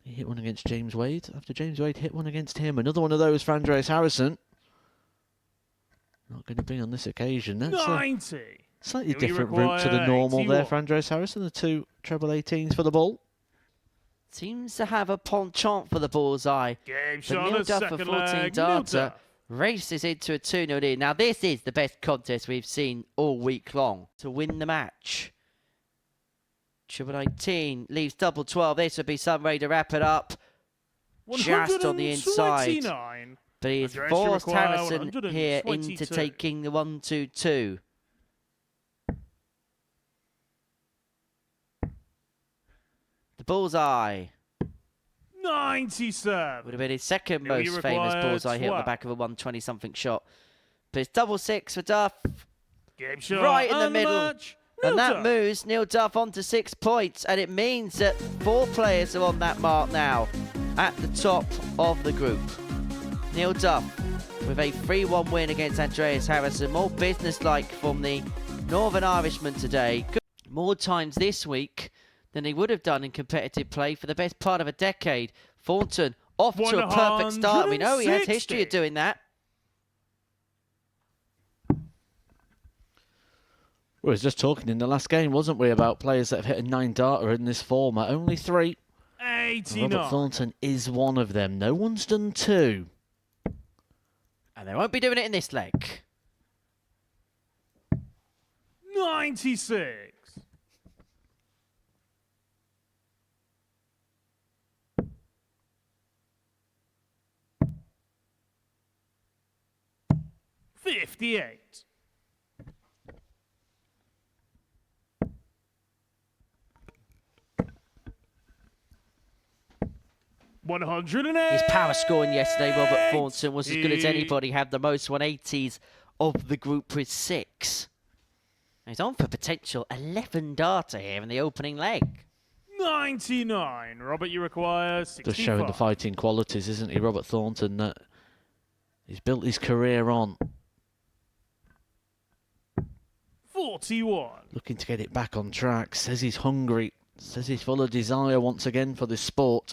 He hit one against James Wade. After James Wade hit one against him. Another one of those for Andreas Harrysson. Not going to be on this occasion. That's 90. a slightly different route to the normal 81. there for Andreas Harrysson. The two treble 18s for the ball. Seems to have a penchant for the bullseye. Game But shot Neil of Duff for second 14 leg. darter races into a 2-0 lead. Now this is the best contest we've seen all week long to win the match. Triple 18 leaves double 12. This would be some way to wrap it up. Just on the inside. But he has forced Harrysson here into taking the 1-2-2. The bullseye. 97. Would have been his second most famous bullseye hit on the back of a 120-something shot. But it's double 6 for Duff. Game shot Right in the middle. And that Duff. moves Neil Duff on to 6 points. And it means that 4 players are on that mark now at the top of the group. Neil Duff with a 3-1 win against Andreas Harrysson. More businesslike from the Northern Irishman today. More times this week than he would have done in competitive play for the best part of a decade. Thornton off to a perfect start. We know he has history of doing that. We were just talking in the last game, wasn't we, about players that have hit a 9 darter in this format. Only 3. 89. Robert Thornton is one of them. No one's done 2. And they won't be doing it in this leg. 96. $58. His power scoring yesterday, Robert Thornton, was as good as anybody. Had the most 180s of the group with 6. He's on for potential 11 darter here in the opening leg. 99. Robert, you require 65. Just showing the fighting qualities, isn't he, Robert Thornton, that he's built his career on. 41. Looking to get it back on track. Says he's hungry. Says he's full of desire once again for this sport.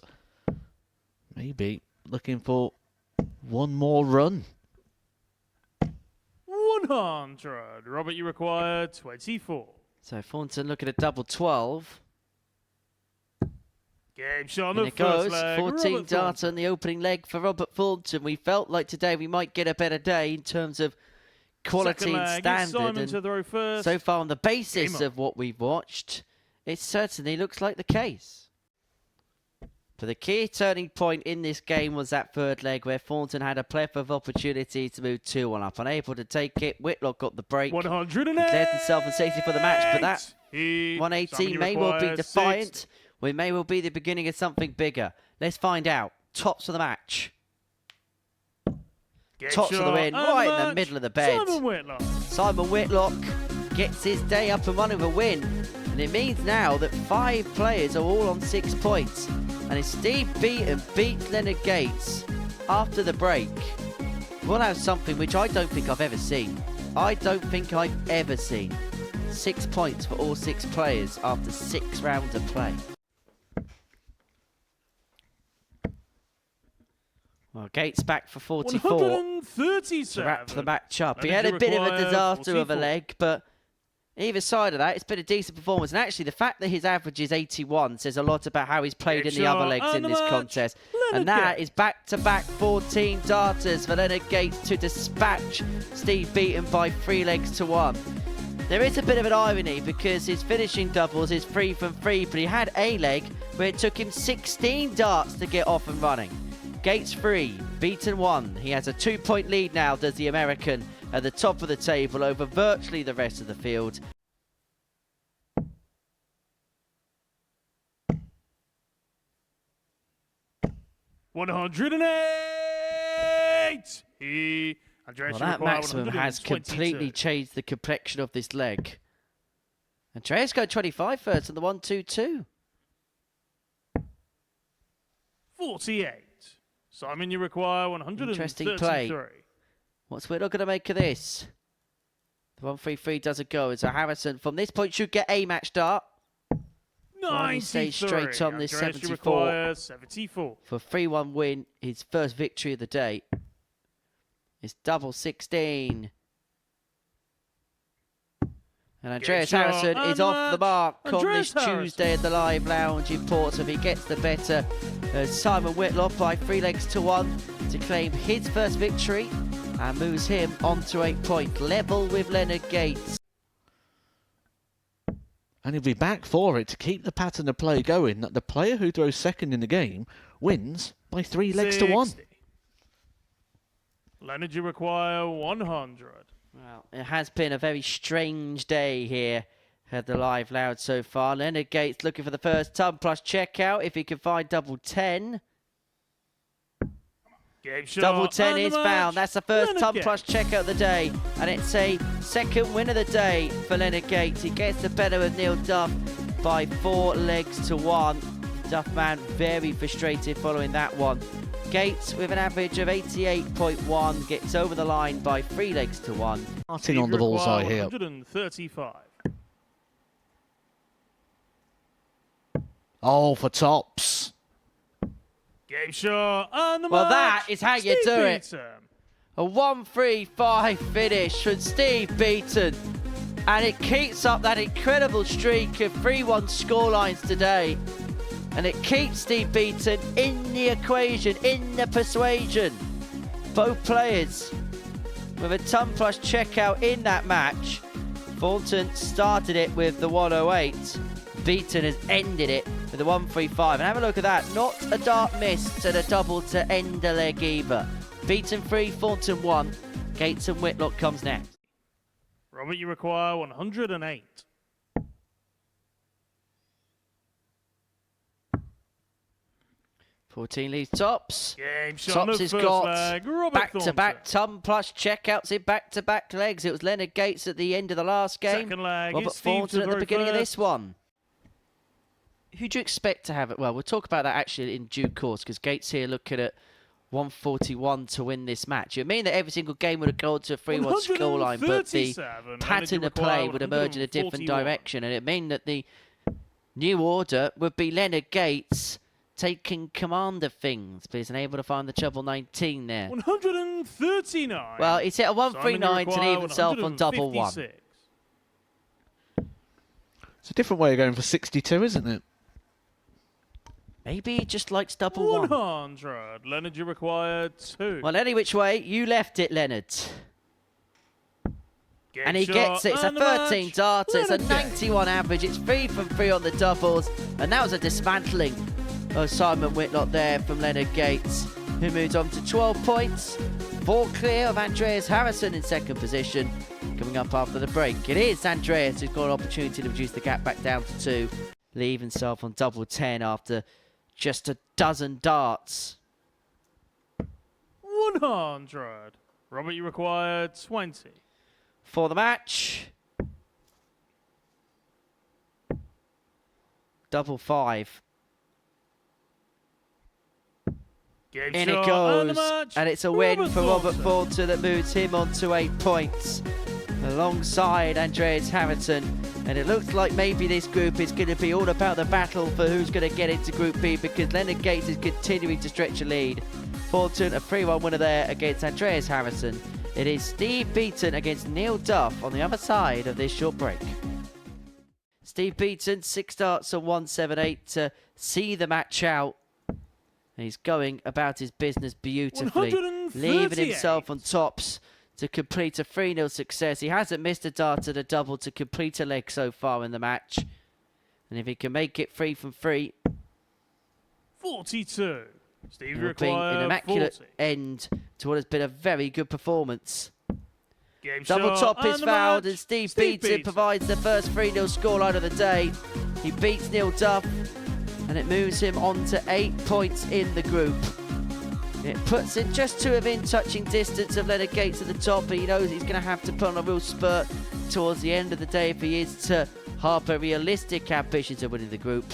Maybe looking for one more run. 100. Robert, you require 24. So Thornton looking at double 12. Game shot on And the it goes, first leg. 14 Robert darter Thornton. in the opening leg for Robert Thornton. We felt like today we might get a better day in terms of quality Second and leg, it's standard. Simon to throw first. So far on the basis Game on. of what we've watched, it certainly looks like the case. But the key turning point in this game was that third leg where Thornton had a plethora of opportunities to move 2-1 up. Unable to take it, Whitlock got the break. 108. Declared himself unsafety for the match, but that 118 may well be defiant. Or it may well be the beginning of something bigger. Let's find out. Tops of the match. Tops of the win, right in the middle of the bed. Simon Whitlock. Simon Whitlock gets his day up and running with a win. And it means now that 5 players are all on 6 points. And if Steve Beaton beats Leonard Gates after the break, we'll have something which I don't think I've ever seen. I don't think I've ever seen. 6 points for all 6 players after 6 rounds of play. Well, Gates back for 44 137. to wrap the match up. He Leonard, had a bit of a require disaster of a 44. leg, but either side of that, it's been a decent performance. And actually, the fact that his average is 81 says a lot about how he's played in the other legs in this contest. And that is back-to-back 14 darters for Leonard Gates to dispatch Steve Beaton by 3 legs to 1. There is a bit of an irony because his finishing doubles is 3 from 3, but he had a leg where it took him 16 darts to get off and running. Gates 3, Beaton 1. He has a 2-point lead now, does the American, at the top of the table over virtually the rest of the field. $108. Andreas, Well, that maximum has completely changed the complexion of this leg. Andreas got 25 first on the 1-2-2. 48. Simon, you require 133. Interesting play. What's Whitlock going to make of this? The 1-3-3 doesn't go. And so Harrysson from this point should get a match start. Finally stays 93. straight on this Andreas, you 74. require 74. For a 3-1 win, his first victory of the day. It's double 16. And Andreas Harrysson is off the mark on this Tuesday at the Live Lounge in Portsmouth. He gets the better Simon Whitlock by 3 legs to 1 to claim his first victory and moves him on to 8 points, level with Leonard Gates. And he'll be back for it to keep the pattern of play going that the player who throws second in the game wins by 3 legs to 1. Leonard, you require 100. Well, it has been a very strange day here at the Live Lounge so far. Leonard Gates looking for the first ton plus checkout if he can find double 10. Double 10 is found. That's the first ton plus checkout of the day. And it's a second win of the day for Leonard Gates. He gets the better of Neil Duff by 4 legs to 1. Duff man very frustrated following that one. Gates with an average of 88.1 gets over the line by 3 legs to 1. Starting on the bullseye here. 135. Oh, for tops. Game shot and the Well, match. that is how you do it. Beaton. A 1-3-5 finish from Steve Beaton. And it keeps up that incredible streak of 3-1 scorelines today. And it keeps Steve Beaton in the equation, in the persuasion. Both players with a ton plus checkout in that match. Thornton started it with the 108. Beaton has ended it with the 135. And have a look at that. Not a dart miss to the double to end the leg either. Beaton 3, Thornton 1. Gates and Whitlock comes next. Robert, you require 108. 14 leads tops. Game shot Tops on the has first got leg. Robert back-to-back ton plus checkouts in back-to-back legs. It was Leonard Gates at the end of the last game. Second leg. Robert It's Steve Thornton to at the throw beginning of first. this one. Who do you expect to have it? Well, we'll talk about that actually in due course because Gates here looking at 141 to win this match. It would mean that every single game would have gone to a 3-1 scoreline, but the 137. pattern of play would emerge in a different 141. direction, and it mean that the new order would be Leonard Gates taking command of things, but he's unable to find the treble 19 there. 139. Well, he's hit a Simon, you 139 to require leave himself on double 1. 156. It's a different way of going for 62, isn't it? Maybe he just likes double 1. 100. Leonard, you require 2. Well, any which way, you left it, Leonard. Game And he shot gets it. It's a and the 13 match. darter. It's a Leonard Gates. 91 average. It's 3 from 3 on the doubles. And that was a dismantling of Simon Whitlock there from Leonard Gates, who moves on to 12 points. 4 clear of Andreas Harrysson in second position. Coming up after the break, it is Andreas who's got an opportunity to reduce the gap back down to 2. Leave himself on double 10 after just a dozen darts. 100. Robert, you require 20. For the match. Double 5. Game In shot it goes, and the match. and it's a win for Robert Thornton. Thornton that moves him on to 8 points alongside Andreas Harrysson. And it looks like maybe this group is going to be all about the battle for who's going to get into Group B, because Leonard Gates is continuing to stretch a lead. Thornton, a 3-1 winner there against Andreas Harrysson. It is Steve Beaton against Neil Duff on the other side of this short break. Steve Beaton, 6 darts and 178 to see the match out. And he's going about his business beautifully, 138. leaving himself on tops to complete a 3-0 success. He hasn't missed a dart at a double to complete a leg so far in the match. And if he can make it 3 from 3, 42. Steve, it you will be an require immaculate 40. end to what has been a very good performance. Game Double shot top is and the fouled, match. and Steve Beaton provides the first 3-0 scoreline of the day. He beats Neil Duff, and it moves him on to 8 points in the group. It puts him just 2 of in touching distance of Leonard Gates at the top, but he knows he's going to have to put on a real spurt towards the end of the day if he is to harbour realistic ambitions of winning the group.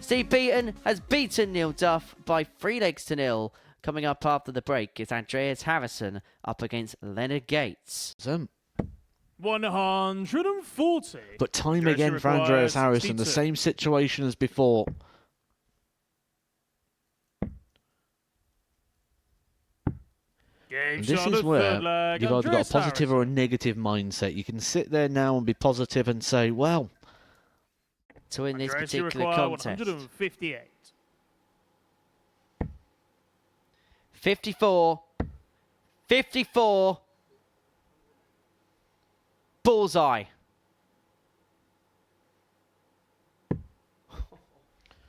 Steve Beaton has beaten Neil Duff by 3 legs to 0. Coming up after the break is Andreas Harrysson up against Leonard Gates. 140. 140. But time Stretch again for Andreas requires Harrysson, the 62. same situation as before. Game And this shot is of where third leg, you've either got a Andreas positive Harrysson. or a negative mindset. You can sit there now and be positive and say, well, To win this Andreas, you particular require contest. 158. 54. 54. Bullseye.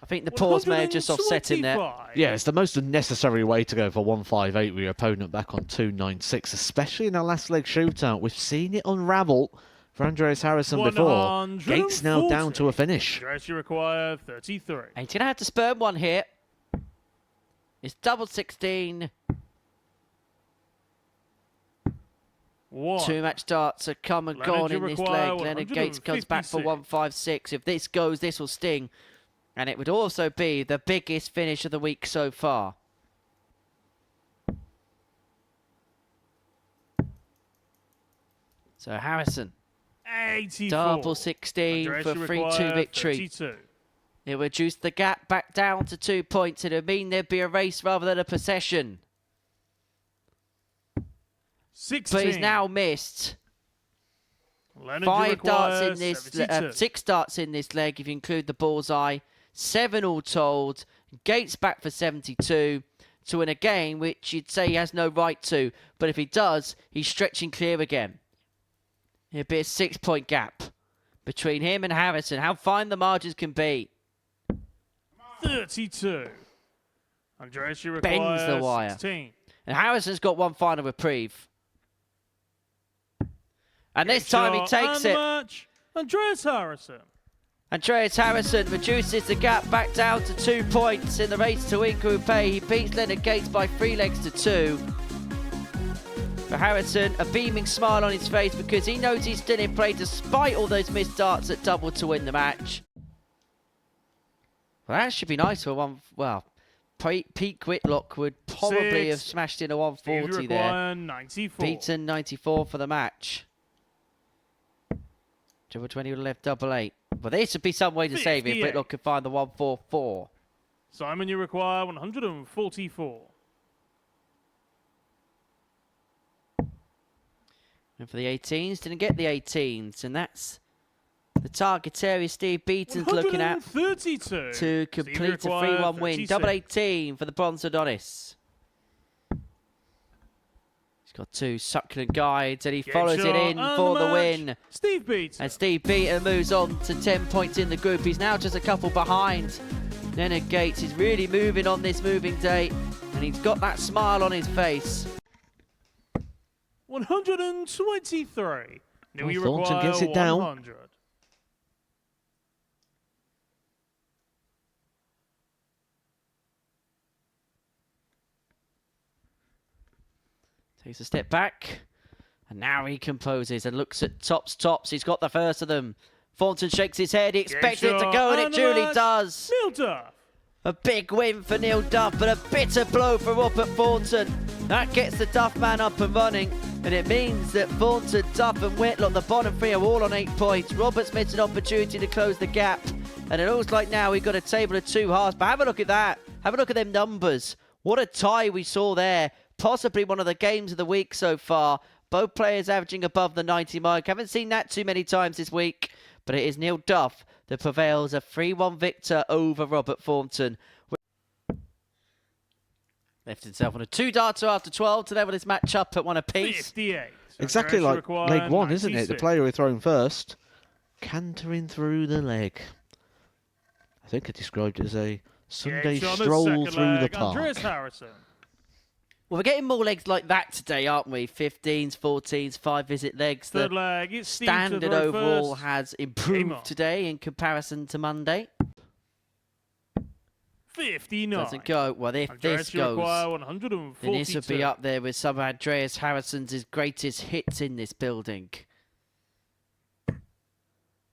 I think the pause may have just offset him there. 125. yeah, it's the most unnecessary way to go for 158 with your opponent back on 296, especially in our last leg shootout. We've seen it unravel for Andreas Harrysson before. Gates now down to a finish. Andreas, you require 33. And he's going to have to spurn one here. It's double 16. One. Two match darts are come and Leonard, gone you in this require leg. Leonard Gates comes back for 156. 156. If this goes, this will sting. And it would also be the biggest finish of the week so far. So Harrysson, 84. double 16 Andreas, for a you 3-2 require victory. 32. It would reduce the gap back down to 2 points. It would mean there'd be a race rather than a possession. 16. But he's now missed Leonard, you 5 darts require in this, 72. 6 darts in this leg if you include the bullseye. 7 all told. Gates back for 72 to win a game which you'd say he has no right to. But if he does, he's stretching clear again. It'd be a 6-point gap between him and Harrysson. How fine the margins can be. 32. Andreas, you Bends require the wire. 16. And Harrison's got one final reprieve. And this time he takes it. Match, Andreas Harrysson. Andreas Harrysson reduces the gap back down to 2 points in the race to win Group A. He beats Leonard Gates by 3 legs to 2. For Harrysson, a beaming smile on his face because he knows he's still in play despite all those missed darts at double to win the match. Well, that should be nice for one. Well, Pete Whitlock would probably have smashed in a 140 there. 94. Beaton 94 for the match. Double 20 would have left double 8. Well, this would be some way to save it if 58. Whitlock could find the 144. Simon, you require 144. And for the 18s, didn't get the 18s, and that's the target area Steve Beaton's looking at 132. to complete a 3-1 win. Double 18 for the bronze Adonis. He's got 2 succulent guides, and he follows it in for the win. Steve Beaton. And Steve Beaton moves on to 10 points in the group. He's now just a couple behind. Leonard Gates is really moving on this moving day, and he's got that smile on his face. 123. Now you Thornton require gets it down. 100. Takes a step back, and now he composes and looks at tops. He's got the first of them. Thornton shakes his head. He expected it to go, and it duly does. Neil Duff. A big win for Neil Duff, but a bitter blow for Robert Thornton. That gets the Duff man up and running, and it means that Thornton, Duff and Whitlock, the bottom 3, are all on 8 points. Robert's missed an opportunity to close the gap, and it looks like now we've got a table of 2 halves. But have a look at that. Have a look at them numbers. What a tie we saw there. Possibly one of the games of the week so far. Both players averaging above the 90 mark. Haven't seen that too many times this week, but it is Neil Duff that prevails, a 3-1 victor over Robert Thornton. Left himself on a 2-darter after 12 to level this match up at 1 apiece. 58. Exactly Andreas, like you leg require 1, isn't it? The 96. player who thrown first, cantering through the leg. I think I described it as a Sunday Gates on the stroll second through the leg, park. Andreas Harrysson. Well, we're getting more legs like that today, aren't we? 15s, 14s, 5-visit legs. Third The leg. It's Steve to standard throw overall first. has Game improved on. today in comparison to Monday. 59. Doesn't go. Well, if Andreas, this you require goes, 142. then this would be up there with some of Andreas Harrisson's greatest hits in this building.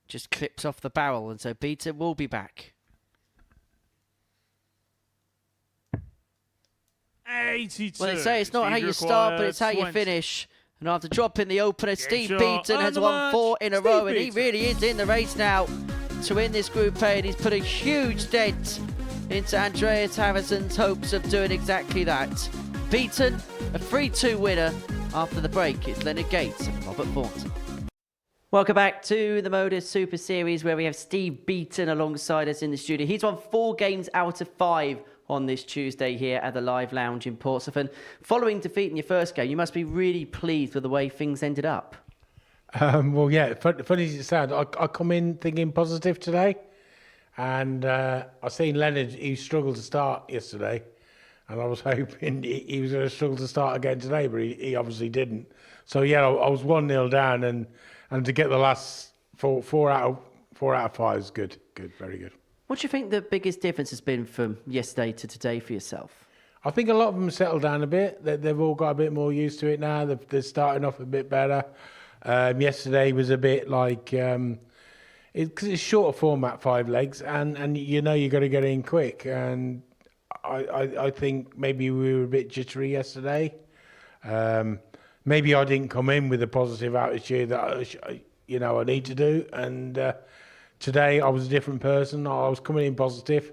Just clips off the barrel, and so Beaton will be back. 82. Well, they say it's not Steve, how you start, but require it's how you 20. finish. And after dropping the opener, Steve shot, Beaton has won 4 in a row, and he Beaton. really is in the race now to win this Group A, and he's put a huge dent into Andreas Harrisson's hopes of doing exactly that. Beaton, a 3-2 winner after the break. It's Leonard Gates and Robert Thornton. Welcome back to the Modus Super Series, where we have Steve Beaton alongside us in the studio. He's won 4 games out of 5 on this Tuesday here at the Live Lounge in Portsmouth. And following defeat in your first game, you must be really pleased with the way things ended up. Well, yeah, funny as it sounds, I come in thinking positive today. And I seen Leonard, he struggled to start yesterday. And I was hoping he was going to struggle to start again today, but he obviously didn't. So, yeah, I was 1-0 down. And to get the last four out of 5 is good. Good, very good. What do you think the biggest difference has been from yesterday to today for yourself? I think a lot of them settled down a bit. They've all got a bit more used to it now. They're starting off a bit better. Yesterday was a bit like... because it's shorter format, 5 legs, and you know you got to get in quick. And I think maybe we were a bit jittery yesterday. Maybe I didn't come in with a positive attitude that I need to do. And today I was a different person. I was coming in positive.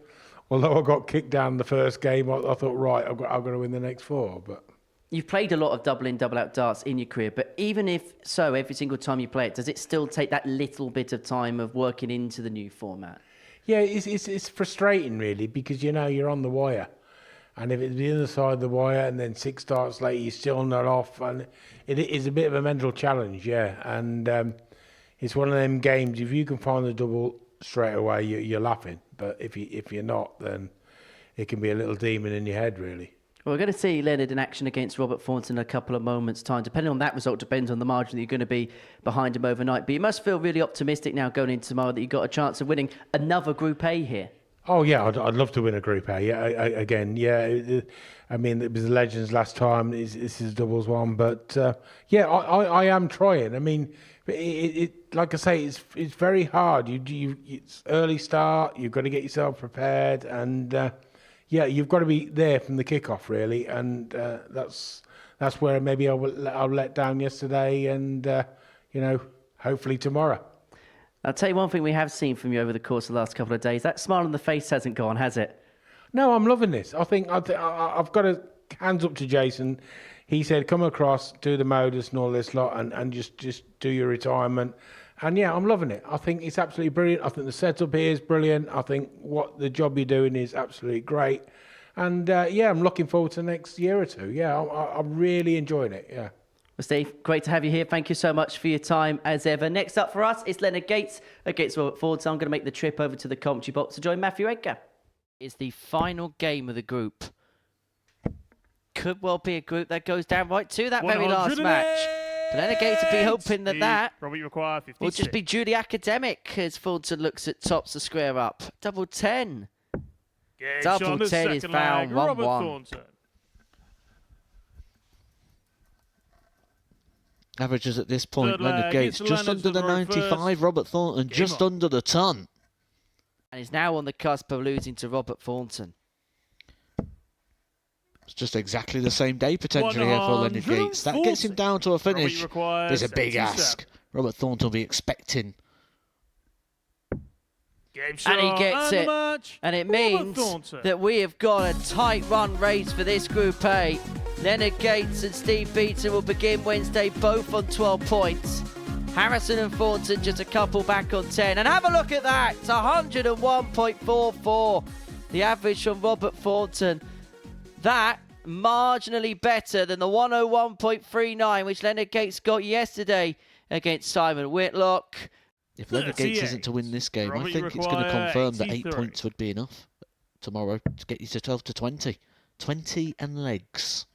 Although I got kicked down the first game, I thought, right, I've got to win the next 4. But you've played a lot of double-in, double-out darts in your career, but even if so, every single time you play it, does it still take that little bit of time of working into the new format? Yeah, it's frustrating, really, because, you're on the wire. And if it's the other side of the wire and then 6 starts later, you're still not off. And it is a bit of a mental challenge, yeah. And it's one of them games, if you can find the double straight away, you're laughing. But if you're not, then it can be a little demon in your head, really. Well, we're going to see Leonard in action against Robert Thornton in a couple of moments' time. Depending on that result, depends on the margin that you're going to be behind him overnight. But you must feel really optimistic now going into tomorrow that you've got a chance of winning another Group A here. Oh, yeah, I'd love to win a Group A. Yeah, again, yeah. I mean, it was the Legends last time. This is doubles one. But, yeah, I am trying. I mean, it like I say, it's very hard. It's early start. You've got to get yourself prepared. And, yeah, you've got to be there from the kickoff, really. And that's where maybe I'll let down yesterday and, hopefully tomorrow. I'll tell you one thing we have seen from you over the course of the last couple of days. That smile on the face hasn't gone, has it? No, I'm loving this. I think I've got to hands up to Jason. He said, come across, do the modus and all this lot and just do your retirement. And, yeah, I'm loving it. I think it's absolutely brilliant. I think the setup here is brilliant. I think what the job you're doing is absolutely great. And, yeah, I'm looking forward to the next year or 2. Yeah, I'm really enjoying it, yeah. Well, Steve, great to have you here. Thank you so much for your time as ever. Next up for us is Leonard Gates against Robert Thornton. So I'm going to make the trip over to the commentary box to join Matthew Edgar. It's the final game of the group. Could well be a group that goes down right to that very last match. But Leonard Gates would be hoping that Robert, you require 56. will just be duly academic as Thornton looks at tops the square up. Double 10. Double 10 is found 1-1. Averages at this point, Leonard Gates just under the 95, Robert Thornton just under the ton. And is now on the cusp of losing to Robert Thornton. It's just exactly the same day potentially here for Leonard Gates. That gets him down to a finish. There's a big ask. Robert Thornton will be expecting. And he gets it. And it means that we have got a tight run race for this Group A. Leonard Gates and Steve Beaton will begin Wednesday both on 12 points. Harrysson and Thornton just a couple back on 10. And have a look at that. It's 101.44. The average from Robert Thornton. That marginally better than the 101.39 which Leonard Gates got yesterday against Simon Whitlock. If Leonard Gates isn't to win this game, I think it's going to confirm that 8 points would be enough tomorrow to get you to 12 to 20. 20 and legs.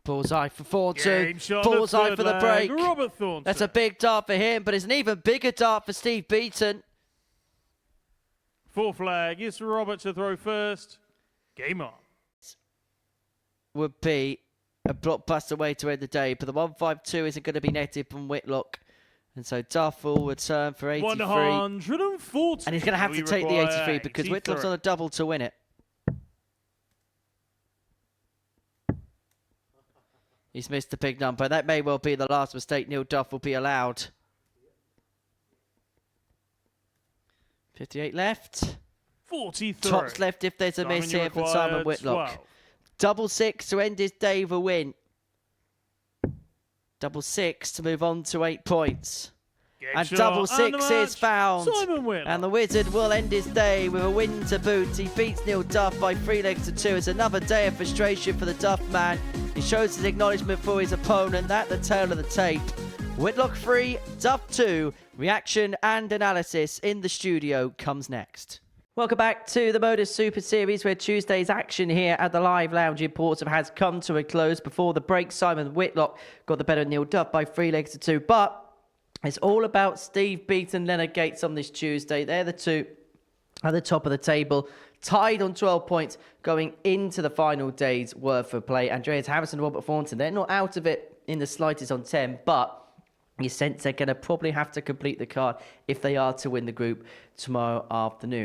Bullseye for Thornton. Bullseye for the break. That's a big dart for him, but it's an even bigger dart for Steve Beaton. 4 flag. It's Robert to throw first. Game on. Would be a blockbuster way to end the day, but the 152 isn't going to be netted from Whitlock. And so Duff will return for 83. 140. And he's going to have to take the 83 because Whitlock's on a double to win it. He's missed a big number. That may well be the last mistake Neil Duff will be allowed. 58 left. 43. Tops left if there's a miss here from Simon Whitlock. 6-6 to end his day with a win. 6-6 to move on to 8 points. And 6-6 is found. And the Wizard will end his day with a win to boot. He beats Neil Duff by 3 legs to 2. It's another day of frustration for the Duff man. He shows his acknowledgement for his opponent. That's the tail of the tape. Whitlock 3, Duff 2. Reaction and analysis in the studio comes next. Welcome back to the Modus Super Series, where Tuesday's action here at the Live Lounge in Portsmouth has come to a close. Before the break, Simon Whitlock got the better of Neil Duff by 3 legs to 2. But it's all about Steve Beaton, Leonard Gates on this Tuesday. They're the two at the top of the table, tied on 12 points going into the final day's worth of play. Andreas Harrysson and Robert Thornton, they're not out of it in the slightest on 10, but you sense they're going to probably have to complete the card if they are to win the group tomorrow afternoon.